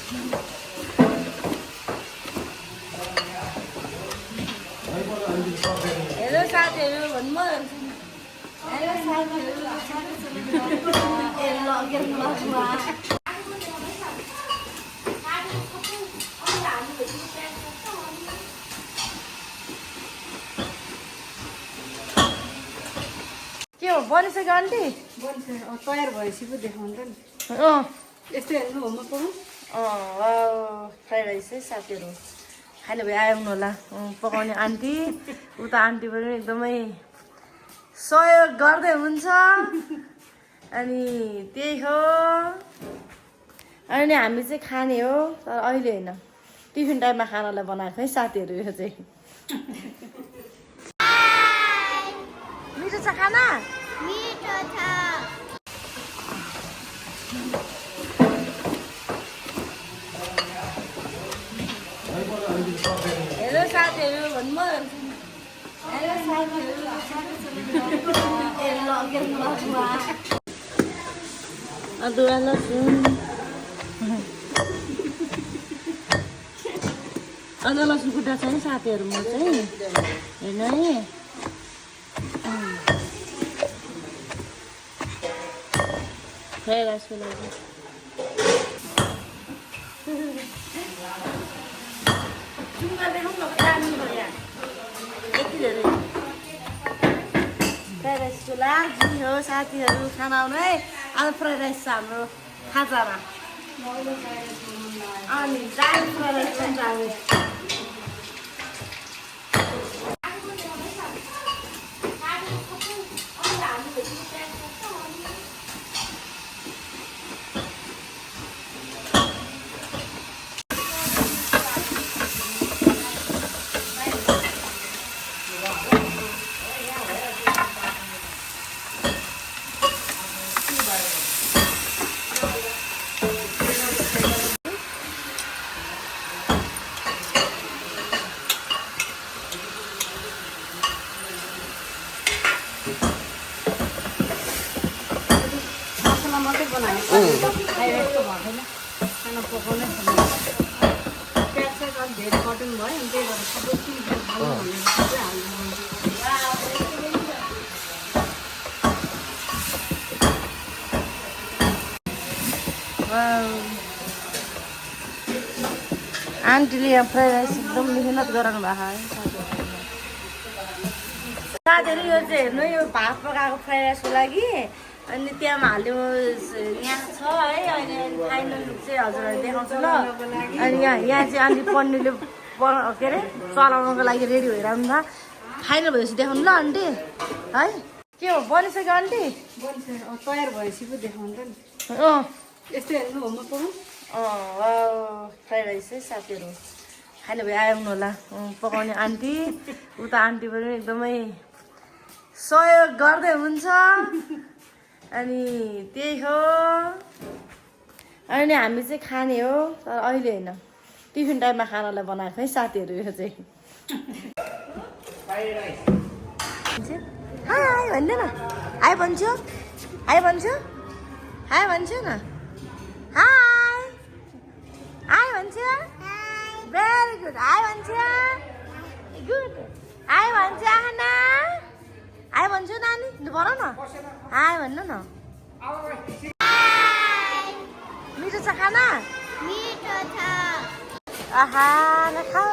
Hello साथीहरू भन्नु म हेलो साथीहरू के हो बनिसक्यो आन्टी बनिसक्यो तयार भएपछि पो देखाउनु त नि यस्तै हेर्नु होमवर्क पढौँ फ्राइड राइस है साथीहरू खाने भए आउनु होला पकाउने आन्टी उता आन्टी पनि एकदमै सहयोग गर्दै हुन्छ अनि त्यही हो अनि हामी चाहिँ खाने हो तर अहिले होइन टिफिन टाइममा खानालाई बनाएको है साथीहरू यो चाहिँ मिठो छ खाना मिठो छ हेलो साथीहरू भन्नु म हेलो साथीहरू अदुवा लसुन अदुवा लसुन कुट्टा छ नि साथीहरू म चाहिँ हेर्नु है फ्राइड राइसको लागि फ्राइड राइसको लागि हो साथीहरू खाना आउनु है आज फ्राइड राइस छ हाम्रो खाजामा अनि दाल फ्राइड राइस पनि छ हामी मात्रै बनायो फ्राइड राइसको भएन खाना पकाउनै छैन प्याज चाहिँ अलिक धेरै कटिङ भयो अनि त्यही भएर सबै चिज हाल्नु भनेर चाहिँ आन्टीले यहाँ फ्राइड राइस एकदम मिहिनेत गराउनु भएको है साथीहरू यो चाहिँ हेर्नु यो भात पकाएको फ्राइड राइसको लागि अनि त्यहाँ हाल्यो यहाँ छ है अहिले फाइनल चाहिँ हजुरहरू देखाउँछु ल अनि यहाँ चाहिँ आन्टी पन्नीले के अरे चलाउनुको लागि रेडी भएर आउनु त फाइनल भएपछि देखाउनु ल आन्टी है के हो बनिसक्यो आन्टी बनिसक्यो तयार भएपछि पो देखाउनु त नि यस्तै हेर्नु होमवर्क पढौँ फ्राइड राइस है साथीहरू खाने भए आउनु होला पकाउने आन्टी उता आन्टी पनि एकदमै सहयोग गर्दै हुन्छ अनि त्यही हो अनि हामी चाहिँ खाने हो तर अहिले होइन टिफिन टाइममा खानालाई बनाएको है साथीहरू यो चाहिँ हाई भन्दैन हाई भन्छु हाई भन्छु हाई भन्छु न हाई हाई भन्छु भेरी गुड हाई भन्छु गुड हाई भन्छ आना हाई भन्छु नानी भन न हाई भन्नु न मिठो छ खाना मिठो छ आहा नखाऊ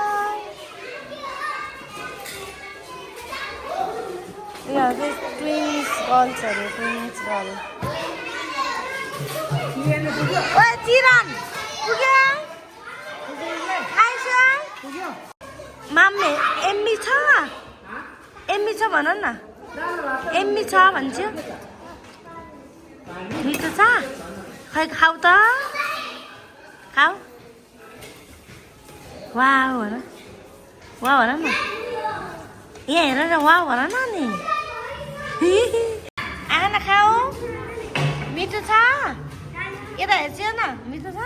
यहाँ चाहिँ ट्विन्स गर्ल्सहरू ट्विन्स गर्ल ओए चिरन पुग्यो खाइस माम्मे एम्मी छ भन न एम्मी छ भन्छु मिठो छ खै खाऊ त खाऊ वाउ भन वा भन न यहाँ हेर न वा भन न नि आना खाऊ मिठो छ यता हेर्छु न मिठो छ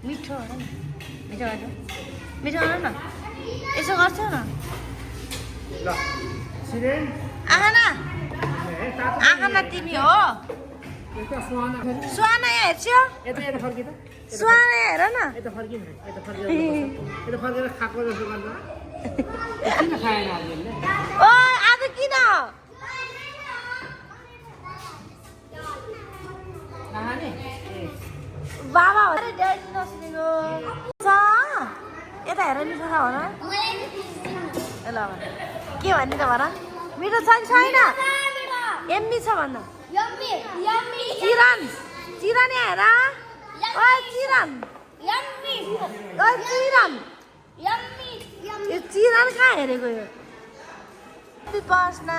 मिठो भन न मिठो भन मिठो भन न यसो गर्छौ न आखा न तिमी हो यता सुहाना सुहाना यहाँ हेर्छ्यो यता फर्किँदा सुहाना यहाँ हेर न यता फर्किन यता फर्केर खाएको जस्तो गर्दा किन खाएन हामीले ओ आज किन खाने बाबा अरे ड्याडी नसुनेको छ यता हेर मिठो छ भन ल भन के भन्ने त भन मिठो छ कि छैन एम्मी छ भन्न Yummy, yummy, चिरन चिरन यहाँ हेर ओ चिरन yummy, ओ चिरन yummy, yummy. यो चिरन कहाँ हेरेको यो बस्न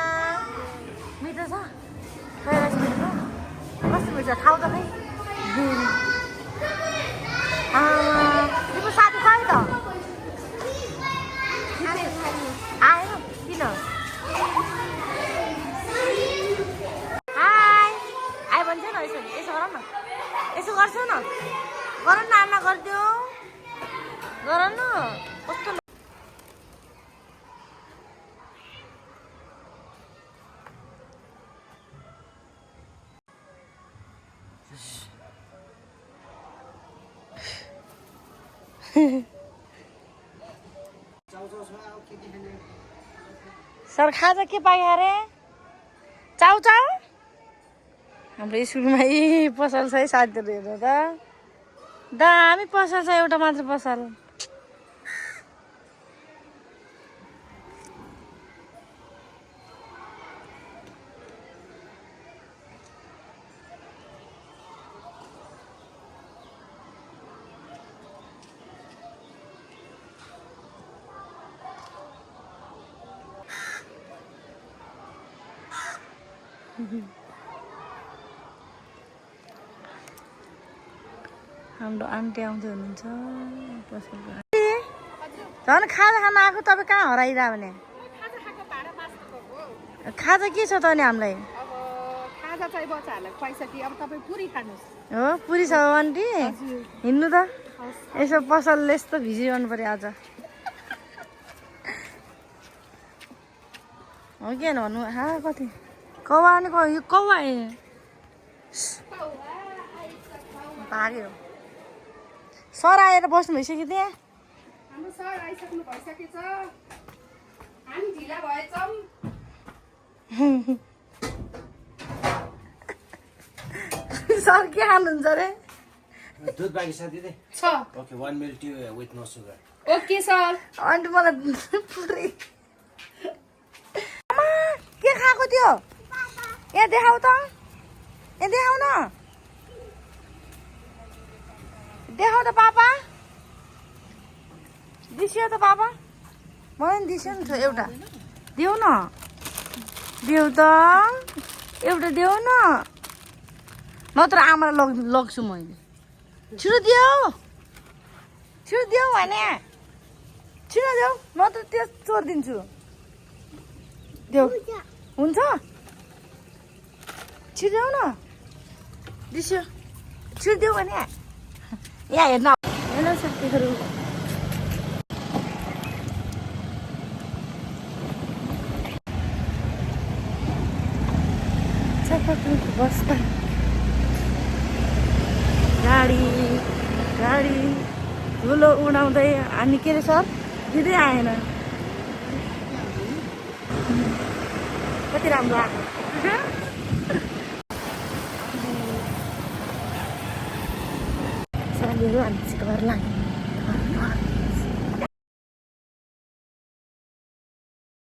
मिठो छ खैरा मिठो कस्तो मिठो छ खाऊ त खै तिम्रो साथी खै त आएन किन हाई आइ भन्छ न यसो यसो गर न यसो गर्छौ न गर न आमा गरिदियो गर न कस्तो सर खाजा के पायो अरे चाउ चाउ हाम्रो स्कुलमा यही पसल छ है साथीहरू हेर्नु त दामी पसल छ एउटा मात्र पसल हाम्रो आन्टी आउँदै हुनुहुन्छ झन् खाजा खान आएको तपाईँ कहाँ हराइरह भने खाजा के छ त अनि हामीलाई खाजा चाहिँ बच्चाहरूलाई खुवाइसके अब तपाईँ पुरी खानुहोस् हो पुरी छ आन्टी हिँड्नु त यसो पसलले यस्तो भिजिरहनु पर्यो आज हो कि होइन भन्नु हा कति कौवा अनि यो कौवा भाग्यो सर आएर बस्नु भइसक्यो त्यहाँ हाम्रो सर आइसक्नु भइसकेछ हामी ढिला भएछौँ सर के खानुहुन्छ अरे दुध बाँकी छ दिदी छ okay 1 milk tea with no sugar okay sir अन्त मलाई पुरै आमा के खाएको थियो यहाँ देखाऊ त यहाँ देखाऊ न देखाऊ त पापा दिसियो त पापा मलाई नि दिसियो नि छ एउटा देऊ न देऊ त एउटा देऊ न नत्र आमालाई लग्छु मैले छिटो देऊ भने छिटो देऊ नत्र त्यो चोरिदिन्छु देऊ हुन्छ छिटो देऊ न दिसियो छिटो देऊ भने यहाँ हेर्न हेर्नु साथीहरू बस्दा गाडी धुलो उडाउँदै अनि के अरे सर दिँदै आएन कति राम्रो आएको साथीहरू हामी घर लाग्यो